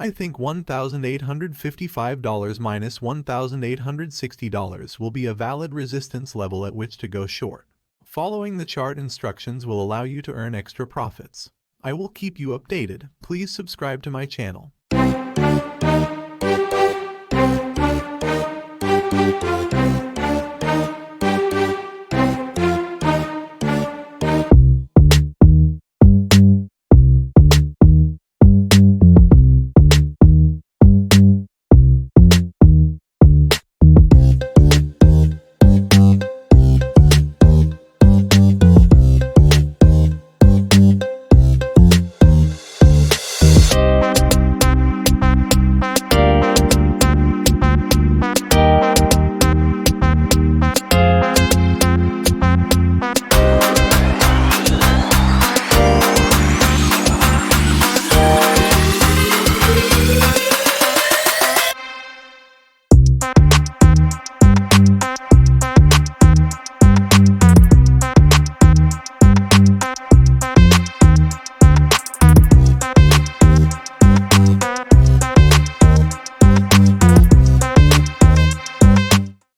I think $1,855 minus $1,860 will be a valid resistance level at which to go short. Following the chart instructions will allow you to earn extra profits. I will keep you updated. Please subscribe to my channel.